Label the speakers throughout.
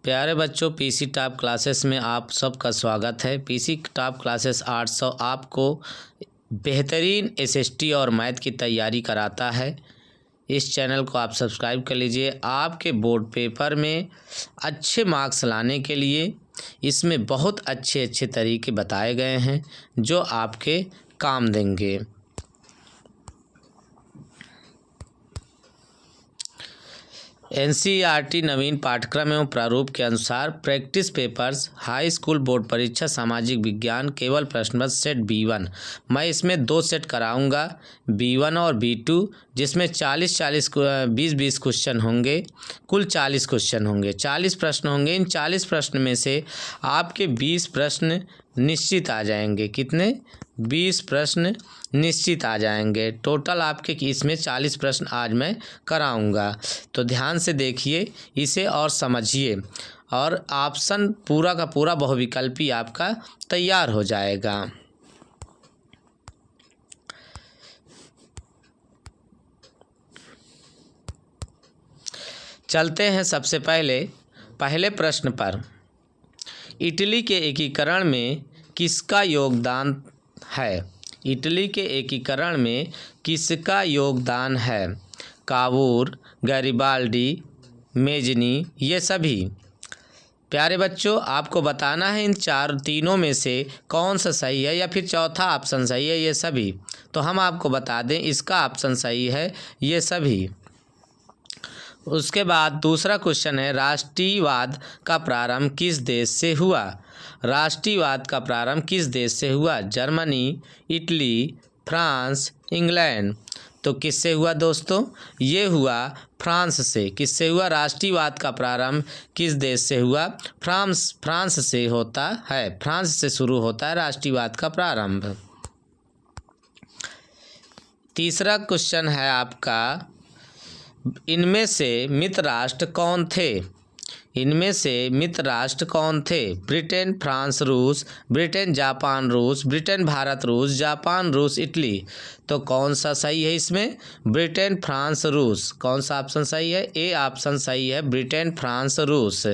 Speaker 1: प्यारे बच्चों, PC top classes में आप सबका स्वागत है। पीसी टॉप क्लासेस 800 आपको बेहतरीन एसएसटी और मैथ की तैयारी कराता है। इस चैनल को आप सब्सक्राइब कर लीजिए। आपके बोर्ड पेपर में अच्छे मार्क्स लाने के लिए इसमें बहुत अच्छे अच्छे तरीके बताए गए हैं जो आपके काम देंगे। एनसीईआरटी नवीन पाठ्यक्रम एवं प्रारूप के अनुसार practice papers high school board परीक्षा सामाजिक विज्ञान केवल प्रश्न पत्र सेट B1 मैं इसमें 2 सेट कराऊंगा, B1 और B2, जिसमें 20-20 क्वेश्चन होंगे। कुल 40 क्वेश्चन होंगे, 40 प्रश्न होंगे। इन 40 प्रश्न में से आपके 20 प्रश्न निश्चित आ जाएंगे। कितने? 20 प्रश्न निश्चित आ जाएंगे। टोटल आपके इसमें 40 प्रश्न आज मैं कराऊंगा, तो ध्यान से देखिए इसे और समझिए, और ऑप्शन पूरा का पूरा बहुविकल्पी आपका तैयार हो जाएगा। चलते हैं सबसे पहले प्रश्न पर। इटली के एकीकरण में किसका योगदान है? इटली के एकीकरण में किसका योगदान है? कावूर, गैरिबाल्डी, मेजनी, ये सभी। प्यारे बच्चों, आपको बताना है इन तीनों में से कौन सा सही है या फिर चौथा ऑप्शन सही है। ये सभी, तो हम आपको बता दें इसका ऑप्शन सही है ये सभी। उसके बाद दूसरा क्वेश्चन है, राष्ट्रीयवाद का प्रारंभ किस देश से हुआ? राष्ट्रीयवाद का प्रारंभ किस देश से हुआ? Germany, Italy, France, England. तो किससे हुआ दोस्तों? ये हुआ फ्रांस से। किससे हुआ? राष्ट्रीयवाद का प्रारंभ किस देश से हुआ? फ्रांस से होता है। फ्रांस से शुरू होता है राष्ट्रीयवाद का प्रारंभ। तीसरा क्वेश्चन है आपका, इनमें से मित्र राष्ट्र कौन थे? इनमें से मित्र राष्ट्र कौन थे? ब्रिटेन, फ्रांस, रूस, ब्रिटेन, जापान, रूस, ब्रिटेन, भारत, रूस, जापान, रूस, इटली। तो कौन सा सही है इसमें? ब्रिटेन, फ्रांस, रूस। कौन सा ऑप्शन सही है? ए ऑप्शन सही है, ब्रिटेन, फ्रांस, रूस।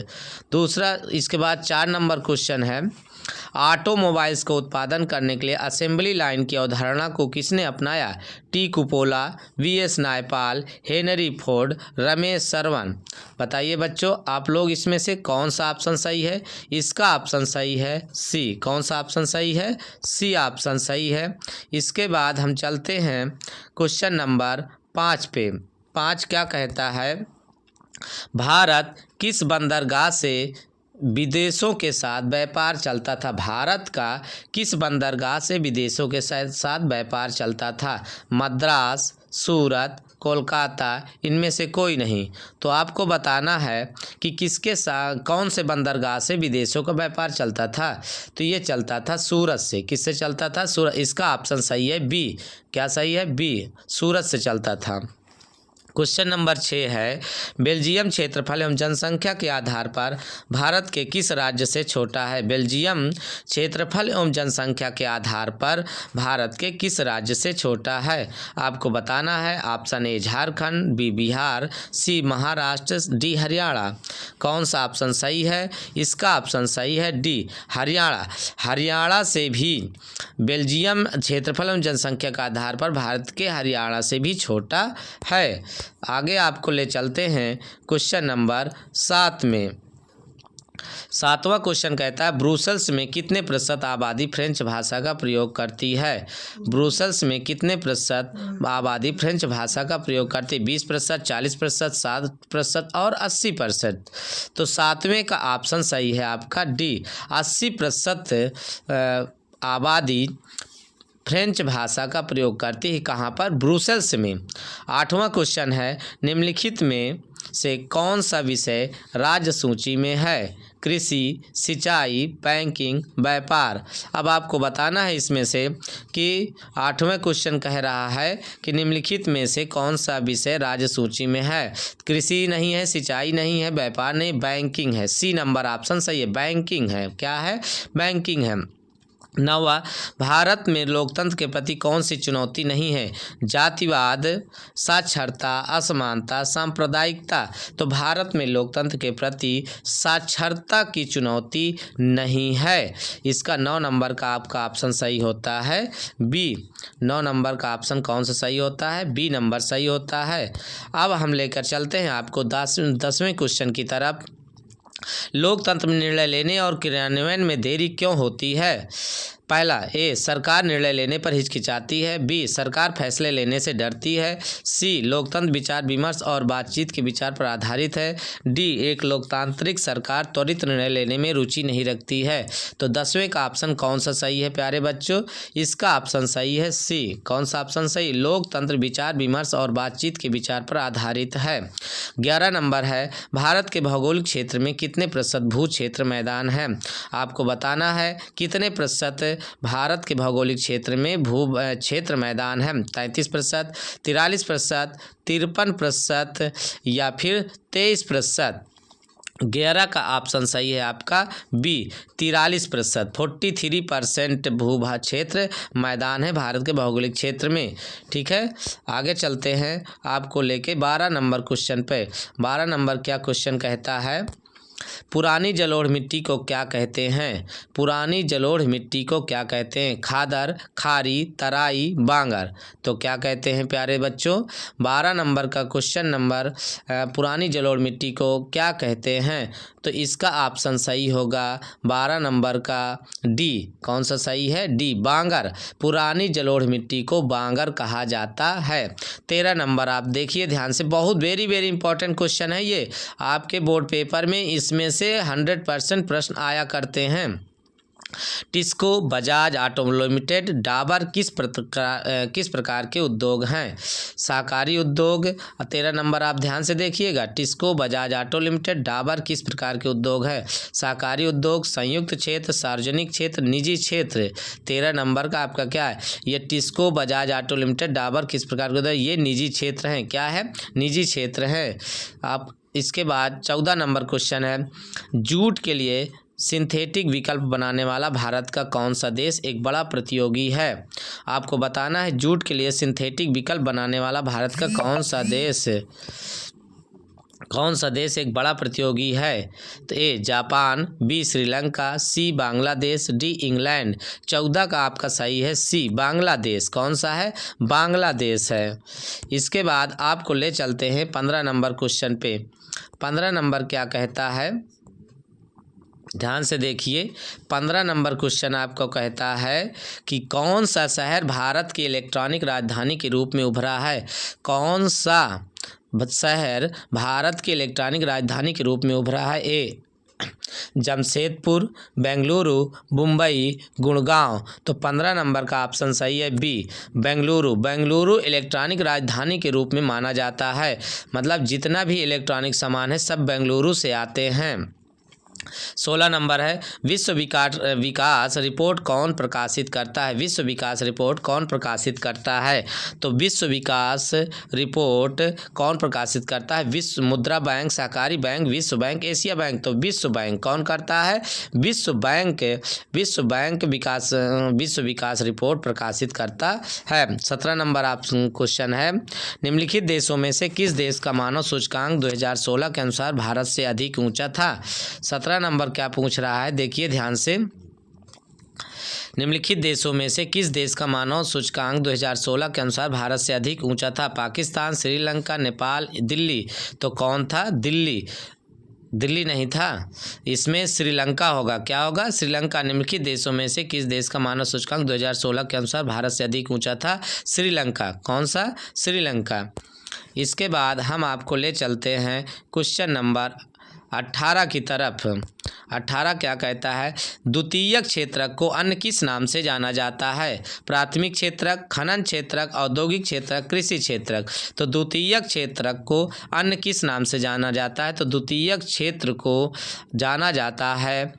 Speaker 1: दूसरा, इसके बाद 4 नंबर क्वेश्चन है, ऑटोमोबाइल्स को उत्पादन करने के लिए असेंबली लाइन की अवधारणा को किसने अपनाया? टी कुपोला, VS Naipaul, Henry Ford, Ramesh Sarvan. बताइए बच्चों, आप लोग इसमें से कौन सा ऑप्शन सही है? इसका ऑप्शन सही है सी। कौन सा ऑप्शन सही है? सी ऑप्शन सही है। इसके बाद हम चलते हैं क्वेश्चन नंबर 5 पे। 5 क्या कहता है? भारत किस बंदरगाह से विदेशों के साथ व्यापार चलता था? भारत का किस बंदरगाह से विदेशों के साथ व्यापार चलता था? मद्रास, सूरत, कोलकाता, इनमें से कोई नहीं। तो आपको बताना है कि किसके साथ, कौन से बंदरगाह से विदेशों का व्यापार चलता था। तो ये चलता था सूरत से। किससे चलता था? सूरत। इसका ऑप्शन सही है बी। क्या सही है? बी, सूरत से चलता था। क्वेश्चन नंबर 6 है, बेल्जियम क्षेत्रफल एवं जनसंख्या के आधार पर भारत के किस राज्य से छोटा है? बेल्जियम क्षेत्रफल एवं जनसंख्या के आधार पर भारत के किस राज्य से छोटा है? आपको बताना है। Option A Jharkhand, B Bihar, C Maharashtra, D Haryana. कौन सा ऑप्शन सही है? इसका ऑप्शन सही है डी, हरियाणा। हरियाणा से भी बेल्जियम क्षेत्रफल एवं जनसंख्या के आधार पर भारत के हरियाणा से भी छोटा है। आगे आपको ले चलते हैं क्वेश्चन नंबर 7 में। 7वां क्वेश्चन कहता है, ब्रुसेल्स में कितने प्रतिशत आबादी फ्रेंच भाषा का प्रयोग करती है? ब्रुसेल्स में कितने प्रतिशत आबादी फ्रेंच भाषा का प्रयोग करती है? 20%, 40%, 60% और 80%। तो 7वें का ऑप्शन सही है आपका डी, 80% आबादी फ्रेंच भाषा का प्रयोग करती है। कहाँ पर? ब्रुसेल्स में। 8वां क्वेश्चन है, निम्नलिखित में से कौन सा विषय राज्य सूची में है? कृषि, सिंचाई, बैंकिंग, व्यापार। अब आपको बताना है इसमें से कि 8वें क्वेश्चन कह रहा है कि निम्नलिखित में से कौन सा विषय राज्य सूची में है? कृषि नहीं है, सिंचाई नहीं है, व्यापार नहीं, बैंकिंग है। सी नंबर ऑप्शन सही है, बैंकिंग है। क्या है? बैंकिंग है। नौवा, भारत में लोकतंत्र के प्रति कौन सी चुनौती नहीं है? जातिवाद, साक्षरता, असमानता, सांप्रदायिकता। तो भारत में लोकतंत्र के प्रति साक्षरता की चुनौती नहीं है। इसका 9 नंबर का आपका ऑप्शन सही होता है बी। 9 नंबर का ऑप्शन कौन सा सही होता है? बी नंबर सही होता है। अब हम लेकर चलते हैं आपको 10वें क्वेश्चन की तरफ। लोकतंत्र में निर्णय लेने और क्रियान्वयन में देरी क्यों होती है? पहला, ए, सरकार निर्णय लेने पर हिचकिचाती है। बी, सरकार फैसले लेने से डरती है। सी, लोकतंत्र विचार विमर्श और बातचीत के विचार पर आधारित है। डी, एक लोकतांत्रिक सरकार त्वरित निर्णय लेने में रुचि नहीं रखती है। तो 10वें का ऑप्शन कौन सा सही है प्यारे बच्चों? इसका ऑप्शन सही है सी। कौन सा ऑप्शन सही? लोकतंत्र विचार विमर्श और बातचीत के विचार पर आधारित है। 11 नंबर है, भारत के भौगोलिक क्षेत्र में कितने प्रतिशत भू क्षेत्र मैदान है? आपको बताना है कितने प्रतिशत भारत के भौगोलिक क्षेत्र में भू क्षेत्र मैदान है। 33%, 43%, 53% या फिर 23%। 11 का ऑप्शन सही है आपका बी, 43%। 43% भू क्षेत्र मैदान है भारत के भौगोलिक क्षेत्र में। ठीक है, आगे चलते हैं आपको लेके 12 नंबर क्वेश्चन पे। 12 नंबर क्या क्वेश्चन कहता है? पुरानी जलोढ़ मिट्टी को क्या कहते हैं? पुरानी जलोढ़ मिट्टी को क्या कहते हैं? खादर, खारी, तराई, बांगर। तो क्या कहते हैं प्यारे बच्चों? 12 नंबर का क्वेश्चन नंबर पुरानी जलोढ़ मिट्टी को क्या कहते हैं? तो इसका ऑप्शन सही होगा 12 नंबर का डी। कौन सा सही है? डी, बांगर। पुरानी जलोढ़ मिट्टी को बांगर कहा जाता है। 13 नंबर आप देखिए ध्यान से, बहुत वेरी वेरी इंपॉर्टेंट क्वेश्चन है ये। आपके बोर्ड पेपर में इसमें से 100% प्रश्न आया करते हैं। टिस्को, बजाज ऑटो लिमिटेड, डाबर किस प्रकार के उद्योग हैं? सहकारी उद्योग। 13 नंबर आप ध्यान से देखिएगा, टिस्को, बजाज ऑटो लिमिटेड, डाबर किस प्रकार के उद्योग है? सहकारी उद्योग, संयुक्त क्षेत्र, सार्वजनिक क्षेत्र, निजी क्षेत्र। 13 नंबर का आपका क्या है? ये टिस्को, बजाज ऑटो लिमिटेड, डाबर किस प्रकार के उद्योग? ये निजी क्षेत्र हैं। क्या है? निजी क्षेत्र है। आप इसके बाद 14 नंबर क्वेश्चन है, जूट के लिए सिंथेटिक विकल्प बनाने वाला भारत का कौन सा देश एक बड़ा प्रतियोगी है? आपको बताना है जूट के लिए सिंथेटिक विकल्प बनाने वाला भारत का कौन सा देश एक बड़ा प्रतियोगी है? तो ए, जापान, बी, श्रीलंका, सी, बांग्लादेश, डी, इंग्लैंड। 14 का आपका सही है सी, बांग्लादेश। कौन सा है? बांग्लादेश है। इसके बाद आपको ले चलते हैं 15 नंबर क्वेश्चन पे। 15 नंबर क्या कहता है? ध्यान से देखिए, 15 नंबर क्वेश्चन आपको कहता है कि कौन सा शहर भारत की इलेक्ट्रॉनिक राजधानी के रूप में उभरा है? कौन सा शहर भारत की इलेक्ट्रॉनिक राजधानी के रूप में उभरा है? ए, जमशेदपुर, बेंगलुरु, मुंबई, गुड़गांव। तो 15 नंबर का ऑप्शन सही है बी, बेंगलुरु। बेंगलुरु इलेक्ट्रॉनिक राजधानी के रूप में माना जाता है। मतलब जितना भी इलेक्ट्रॉनिक सामान है सब बेंगलुरु से आते हैं। 16 नंबर है, विश्व विकास रिपोर्ट कौन प्रकाशित करता है? विश्व विकास रिपोर्ट कौन प्रकाशित करता है? तो विश्व विकास रिपोर्ट कौन प्रकाशित करता है? विश्व मुद्रा बैंक, सहकारी बैंक, विश्व बैंक, एशिया बैंक। तो विश्व बैंक कौन करता है? विश्व बैंक विश्व विकास रिपोर्ट प्रकाशित करता है। 17 नंबर आप क्वेश्चन है, निम्नलिखित देशों में से किस देश का मानव सूचकांक 2016 के अनुसार भारत से अधिक ऊंचा था? 17 नंबर क्या पूछ रहा है? देखिए ध्यान से, निम्नलिखित देशों में से किस देश का मानव सूचकांक 2016 के अनुसार भारत से अधिक ऊंचा था? पाकिस्तान, श्रीलंका, नेपाल, दिल्ली। तो कौन था? दिल्ली नहीं था, इसमें श्रीलंका होगा। क्या होगा? श्रीलंका। निम्नलिखित देशों में से किस देश का मानव सूचकांक 2016 के अनुसार भारत से अधिक ऊंचा था? श्रीलंका। कौन सा? श्रीलंका। इसके बाद हम आपको ले चलते हैं क्वेश्चन नंबर 18 की तरफ। 18 क्या कहता है? द्वितीयक क्षेत्रक को अन्य किस नाम से जाना जाता है? प्राथमिक क्षेत्रक, खनन क्षेत्रक, औद्योगिक क्षेत्रक, कृषि क्षेत्रक। तो द्वितीयक क्षेत्रक को अन्य किस नाम से जाना जाता है? तो द्वितीयक क्षेत्र को जाना जाता है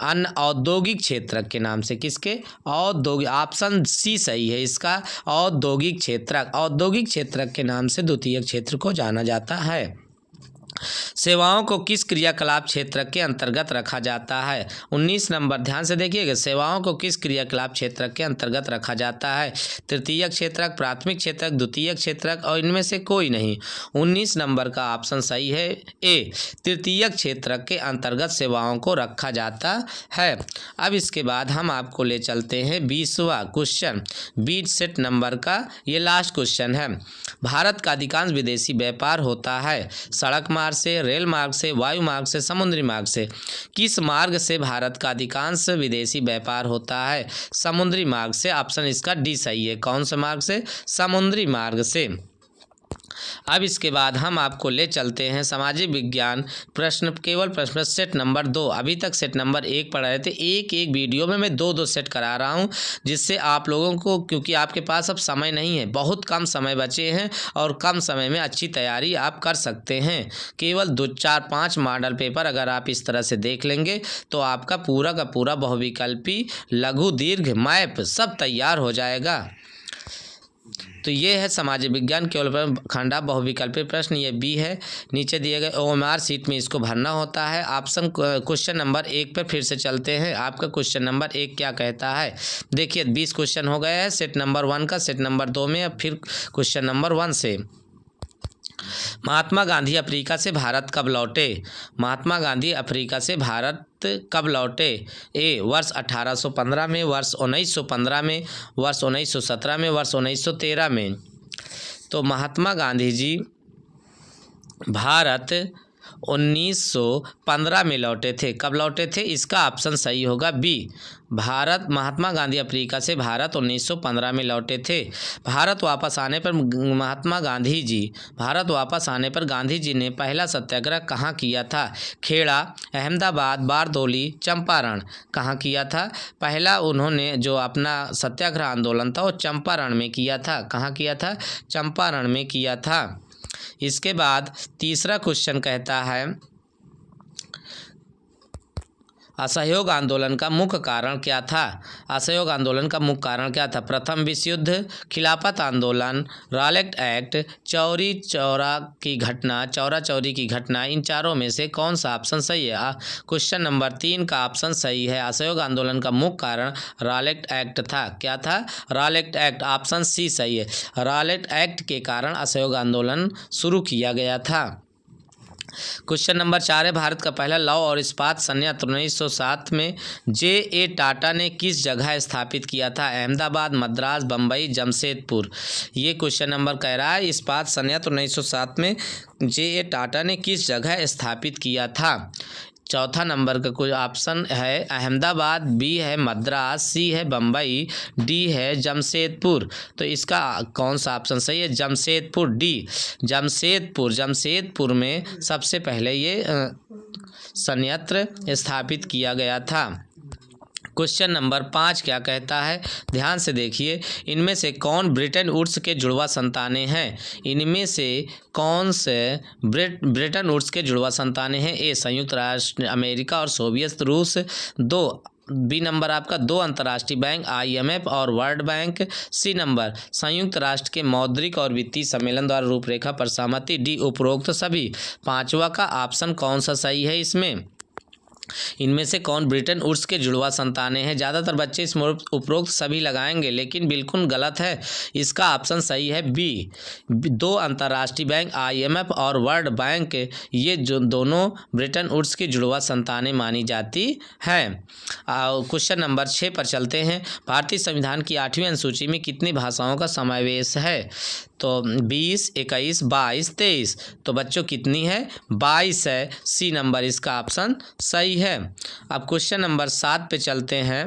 Speaker 1: अन्य औद्योगिक क्षेत्रक के नाम से। किसके? औद्योगिक। ऑप्शन सी सही है इसका, औद्योगिक क्षेत्रक। औद्योगिक क्षेत्रक के नाम से द्वितीयक क्षेत्र को जाना जाता है। सेवाओं को किस क्रियाकलाप क्षेत्र के अंतर्गत रखा जाता है? 19 नंबर, ध्यान से देखिएगा, सेवाओं को किस क्रियाकलाप क्षेत्र के अंतर्गत रखा जाता है? तृतीयक क्षेत्रक, प्राथमिक क्षेत्रक, द्वितीयक क्षेत्रक और इनमें से कोई नहीं। 19 नंबर का ऑप्शन सही है ए, तृतीयक क्षेत्रक के अंतर्गत सेवाओं को रखा जाता है। अब इसके बाद हम आपको ले चलते हैं 20वां क्वेश्चन, 20 सेट नंबर का ये लास्ट क्वेश्चन है। भारत का अधिकांश विदेशी व्यापार होता है सड़क मार्ग से, रेल मार्ग से, वायु मार्ग से, समुद्री मार्ग से। किस मार्ग से भारत का अधिकांश विदेशी व्यापार होता है? समुद्री मार्ग से। ऑप्शन इसका डी सही है। कौन से मार्ग से? समुद्री मार्ग से। अब इसके बाद हम आपको ले चलते हैं सामाजिक विज्ञान प्रश्न, केवल प्रश्न सेट नंबर 2। अभी तक सेट नंबर 1 पढ़ा रहे थे, एक एक वीडियो में मैं 2-2 सेट करा रहा हूं, जिससे आप लोगों को, क्योंकि आपके पास अब समय नहीं है, बहुत कम समय बचे हैं और कम समय में अच्छी तैयारी आप कर सकते हैं। केवल 2, 4, 5 मॉडल पेपर अगर आप इस तरह से देख लेंगे तो आपका पूरा का पूरा बहुविकल्पी, लघु, दीर्घ, मैप सब तैयार हो जाएगा। तो ये है सामाजिक विज्ञान केवल खंडा बहुविकल्पी प्रश्न, ये बी है। नीचे दिए गए OMR सीट में इसको भरना होता है। ऑप्शन क्वेश्चन नंबर 1 पर फिर से चलते हैं। आपका क्वेश्चन नंबर 1 क्या कहता है? देखिए 20 क्वेश्चन हो गए हैं सेट नंबर 1 का, सेट नंबर 2 में अब फिर क्वेश्चन नंबर 1 से। महात्मा गांधी अफ्रीका से भारत कब लौटे? महात्मा गांधी अफ्रीका से भारत कब लौटे? ए, वर्ष 1815 में, वर्ष 1915 में, वर्ष 1917 में, वर्ष 1913 में। तो महात्मा गांधी जी भारत 1915 में लौटे थे। कब लौटे थे? इसका ऑप्शन सही होगा बी। भारत, महात्मा गांधी अफ्रीका से भारत 1915 में लौटे थे। भारत वापस आने पर गांधी जी ने पहला सत्याग्रह कहाँ किया था? खेड़ा, अहमदाबाद, बारदोली, चंपारण। कहाँ किया था? पहला उन्होंने जो अपना सत्याग्रह आंदोलन था वो चंपारण में किया था। कहाँ किया था? चंपारण में किया था। इसके बाद तीसरा क्वेश्चन कहता है असहयोग आंदोलन का मुख्य कारण क्या था? असहयोग आंदोलन का मुख्य कारण क्या था? प्रथम विश्व युद्ध, खिलाफत आंदोलन, रॉलेट एक्ट, चौरी चौरी की घटना। इन चारों में से कौन सा ऑप्शन सही है? क्वेश्चन नंबर 3 का ऑप्शन सही है। असहयोग आंदोलन का मुख्य कारण रॉलेट एक्ट था। क्या था? Rowlatt act. ऑप्शन सी सही है। रॉलेट एक्ट के कारण असहयोग आंदोलन शुरू किया गया था। क्वेश्चन नंबर 4 है, भारत का पहला लौह और इस्पात संयंत्र 1907 में J.A. टाटा ने किस जगह स्थापित किया था? अहमदाबाद, मद्रास, बम्बई, जमशेदपुर। ये क्वेश्चन नंबर कह रहा है इस्पात संयंत्र 1907 में J.A. टाटा ने किस जगह स्थापित किया था? चौथा नंबर का कोई ऑप्शन है अहमदाबाद, बी है मद्रास, सी है बम्बई, डी है जमशेदपुर। तो इसका कौन सा ऑप्शन सही है? जमशेदपुर, डी जमशेदपुर में सबसे पहले ये संयंत्र स्थापित किया गया था। क्वेश्चन नंबर 5 क्या कहता है? ध्यान से देखिए, इनमें से कौन ब्रिटेन वुड्स के जुड़वा संतानें हैं? इनमें से कौन से ब्रिटेन वुड्स के जुड़वा संतानें हैं? ए, संयुक्त राष्ट्र अमेरिका और सोवियत रूस। 2, बी नंबर आपका 2 अंतर्राष्ट्रीय बैंक IMF और वर्ल्ड बैंक। सी नंबर संयुक्त राष्ट्र के मौद्रिक और वित्तीय सम्मेलन द्वारा रूपरेखा पर सहमति। डी, उपरोक्त सभी। 5वां का ऑप्शन कौन सा सही है? इसमें इनमें से कौन ब्रिटेन वुड्स के जुड़वा संतानें हैं? ज़्यादातर बच्चे इसमें उपरोक्त सभी लगाएंगे, लेकिन बिल्कुल गलत है। इसका ऑप्शन सही है बी, 2 अंतर्राष्ट्रीय बैंक IMF और वर्ल्ड बैंक, ये जो दोनों ब्रिटेन वुड्स की जुड़वा संतानें मानी जाती हैं। क्वेश्चन नंबर 6 पर चलते हैं। भारतीय संविधान की 8वीं अनुसूची में कितनी भाषाओं का समावेश है? तो 20, 21, 22, 23। तो बच्चों कितनी है? 22 है। सी नंबर इसका ऑप्शन सही है। अब क्वेश्चन नंबर 7 पे चलते हैं।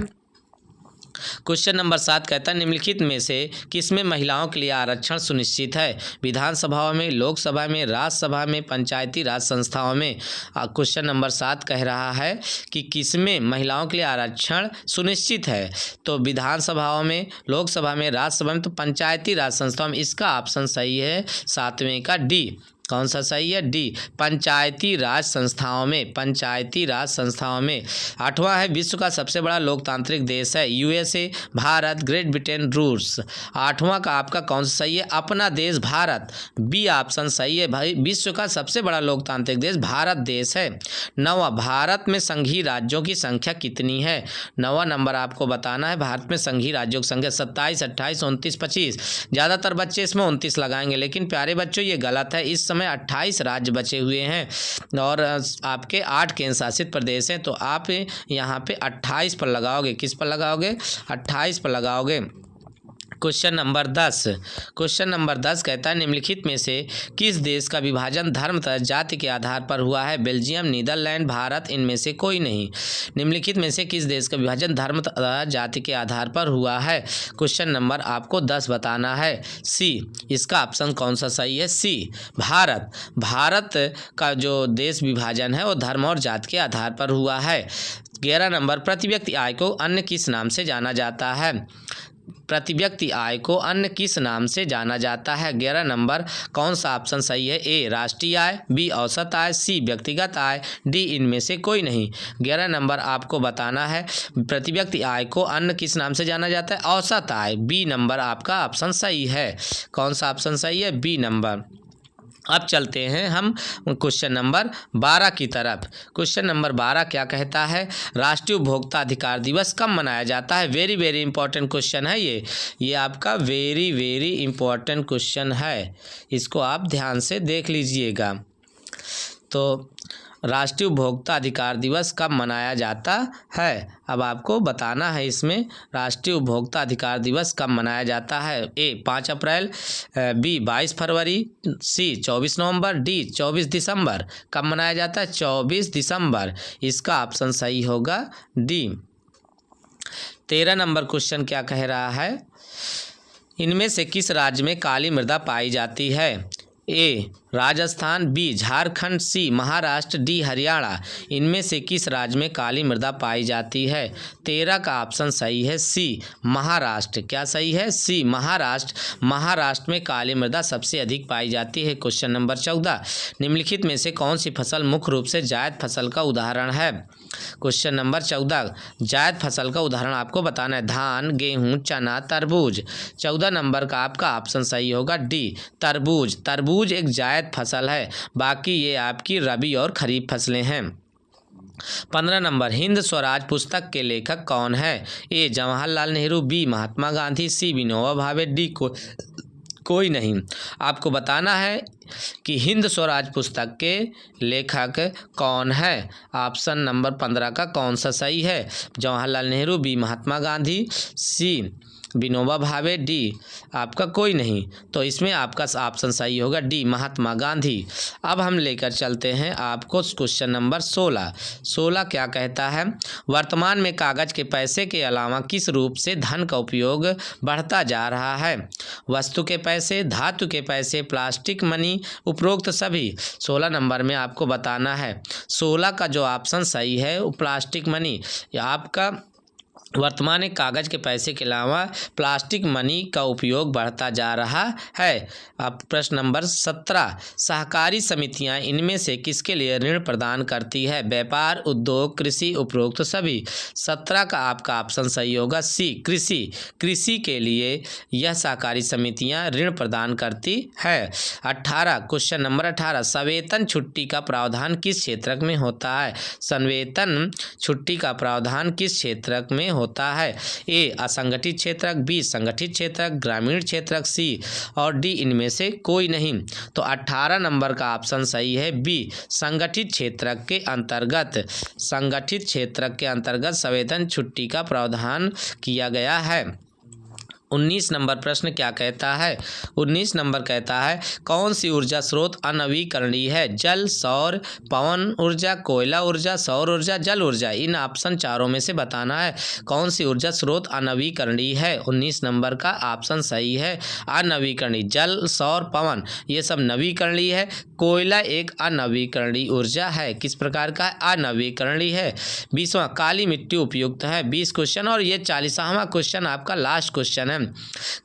Speaker 1: क्वेश्चन नंबर 7 कहता है निम्नलिखित में से किसमें महिलाओं के लिए आरक्षण सुनिश्चित है? विधानसभाओं में, लोकसभा में, राज्यसभा में, पंचायती राज संस्थाओं में। क्वेश्चन नंबर 7 कह रहा है कि किसमें महिलाओं के लिए आरक्षण सुनिश्चित है? तो विधानसभाओं में, लोकसभा में, राज्यसभा में, तो पंचायती राज संस्थाओं में। इसका ऑप्शन सही है 7वें का डी। कौन सा सही है? डी, पंचायती राज संस्थाओं में, पंचायती राज संस्थाओं में। 8वां है विश्व का सबसे बड़ा लोकतांत्रिक देश है? यूएसए, भारत, ग्रेट ब्रिटेन, रूस। 8वां का आपका कौन सा सही है? अपना देश भारत, बी ऑप्शन सही है भाई। विश्व का सबसे बड़ा लोकतांत्रिक देश भारत देश है। 9वां, भारत में संघीय राज्यों की संख्या कितनी है? 9वां नंबर आपको बताना है। भारत में संघीय राज्यों की संख्या 27, 28, 29, 25। ज़्यादातर बच्चे इसमें 29 लगाएंगे, लेकिन प्यारे बच्चों ये गलत है। इस समय 28 राज्य बचे हुए हैं और आपके 8 केंद्र शासित प्रदेश हैं, तो आप यहाँ पे 28 पर लगाओगे। किस पर लगाओगे? 28 पर लगाओगे। क्वेश्चन नंबर 10, क्वेश्चन नंबर 10 कहता है निम्नलिखित में से किस देश का विभाजन धर्म तथा जाति के आधार पर हुआ है? बेल्जियम, नीदरलैंड, भारत, इनमें से कोई नहीं। निम्नलिखित में से किस देश का विभाजन धर्म तथा जाति के आधार पर हुआ है? क्वेश्चन नंबर आपको 10 बताना है। सी, इसका ऑप्शन कौन सा सही है? सी, भारत। भारत का जो देश विभाजन है वो धर्म और जाति के आधार पर हुआ है। 11 नंबर, प्रति व्यक्ति आय को अन्य किस नाम से जाना जाता है? प्रति व्यक्ति आय को अन्य किस नाम से जाना जाता है? 11 नंबर, कौन सा ऑप्शन सही है? ए, राष्ट्रीय आय, बी, औसत आय, सी, व्यक्तिगत आय, डी, इनमें से कोई नहीं। 11 नंबर आपको बताना है प्रति व्यक्ति आय को अन्य किस नाम से जाना जाता है? औसत आय। बी नंबर आपका ऑप्शन सही है। कौन सा ऑप्शन सही है? B number. अब चलते हैं हम क्वेश्चन नंबर 12 की तरफ। क्वेश्चन नंबर 12 क्या कहता है? राष्ट्रीय उपभोक्ता अधिकार दिवस कब मनाया जाता है? वेरी वेरी इंपॉर्टेंट क्वेश्चन है ये आपका वेरी वेरी इंपॉर्टेंट क्वेश्चन है, इसको आप ध्यान से देख लीजिएगा। तो राष्ट्रीय उपभोक्ता अधिकार दिवस कब मनाया जाता है? अब आपको बताना है इसमें राष्ट्रीय उपभोक्ता अधिकार दिवस कब मनाया जाता है। ए, 5 अप्रैल, बी, 22 फरवरी, सी, 24 नवंबर, डी, 24 दिसंबर। कब मनाया जाता है? 24 दिसंबर। इसका ऑप्शन सही होगा डी। 13 नंबर क्वेश्चन क्या कह रहा है? इनमें से किस राज्य में काली मृदा पाई जाती है? ए, राजस्थान, बी, झारखंड, सी, महाराष्ट्र, डी, हरियाणा। इनमें से किस राज्य में काली मृदा पाई जाती है? 13 का ऑप्शन सही है सी, महाराष्ट्र। क्या सही है? सी, महाराष्ट्र। महाराष्ट्र में काली मृदा सबसे अधिक पाई जाती है। क्वेश्चन नंबर 14, निम्नलिखित में से कौन सी फसल मुख्य रूप से जायद फसल का उदाहरण है? क्वेश्चन नंबर 14, जायद फसल का उदाहरण आपको बताना है। धान, गेहूं, चना, तरबूज। 14 नंबर का आपका ऑप्शन सही होगा डी, तरबूज। तरबूज एक जायद फसल है, बाकी ये आपकी रबी और खरीफ फसलें हैं। 15 नंबर, हिंद स्वराज पुस्तक के लेखक कौन है? ए, जवाहरलाल नेहरू, बी, महात्मा गांधी, सी, विनोबा भावे, डी, कोई नहीं। आपको बताना है कि हिंद स्वराज पुस्तक के लेखक कौन है। ऑप्शन नंबर 15 का कौन सा सही है? जवाहरलाल नेहरू, बी, महात्मा गांधी, सी, विनोबा भावे, डी, आपका कोई नहीं। तो इसमें आपका ऑप्शन सही होगा डी, महात्मा गांधी। अब हम लेकर चलते हैं आपको क्वेश्चन नंबर 16। 16 क्या कहता है? वर्तमान में कागज के पैसे के अलावा किस रूप से धन का उपयोग बढ़ता जा रहा है? वस्तु के पैसे, धातु के पैसे, प्लास्टिक मनी, उपरोक्त सभी। 16 नंबर में आपको बताना है। 16 का जो ऑप्शन सही है वो प्लास्टिक मनी। आपका वर्तमान में कागज के पैसे के अलावा प्लास्टिक मनी का उपयोग बढ़ता जा रहा है। अब प्रश्न नंबर 17, सहकारी समितियां इनमें से किसके लिए ऋण प्रदान करती है? व्यापार, उद्योग, कृषि, उपरोक्त सभी। 17 का आपका ऑप्शन सही होगा सी, कृषि। कृषि के लिए यह सहकारी समितियां ऋण प्रदान करती है। 18, क्वेश्चन नंबर 18, सवेतन छुट्टी का प्रावधान किस क्षेत्र में होता है? सवेतन छुट्टी का प्रावधान किस क्षेत्र में होता है? ए, असंगठित क्षेत्रक, बी, संगठित क्षेत्रक, ग्रामीण क्षेत्रक, सी और डी, इनमें से कोई नहीं। तो 18 नंबर का ऑप्शन सही है बी, संगठित क्षेत्रक के अंतर्गत। संगठित क्षेत्रक के अंतर्गत सवेतन छुट्टी का प्रावधान किया गया है। 19 नंबर प्रश्न क्या कहता है? 19 नंबर कहता है कौन सी ऊर्जा स्रोत अनवीकरणीय है? जल, सौर, पवन ऊर्जा, कोयला ऊर्जा, सौर ऊर्जा, जल ऊर्जा। इन ऑप्शन चारों में से बताना है कौन सी ऊर्जा स्रोत अनवीकरणीय है। 19 नंबर का ऑप्शन सही है अनवीकरणीय। जल, सौर, पवन ये सब नवीकरणीय है। कोयला एक अनवीकरणीय ऊर्जा है। किस प्रकार का है? अनवीकरणीय है। 20वां, काली मिट्टी उपयुक्त है। 20 क्वेश्चन और ये 40वां क्वेश्चन आपका लास्ट क्वेश्चन है। हैं।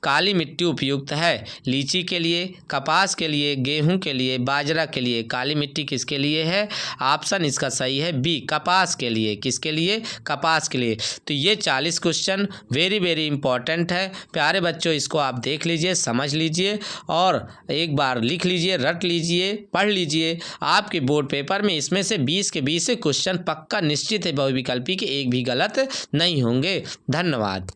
Speaker 1: काली मिट्टी उपयुक्त है लीची के लिए, कपास के लिए, गेहूं के लिए, बाजरा के लिए। काली मिट्टी किसके लिए है? ऑप्शन इसका सही है बी, कपास के लिए। किसके लिए? कपास के लिए। तो ये 40 क्वेश्चन वेरी वेरी इंपॉर्टेंट है प्यारे बच्चों, इसको आप देख लीजिए, समझ लीजिए और एक बार लिख लीजिए, रट लीजिए, पढ़ लीजिए। आपके बोर्ड पेपर में इसमें से 20 के 20 क्वेश्चन पक्का निश्चित है बहुविकल्पी के एक भी गलत नहीं होंगे। धन्यवाद।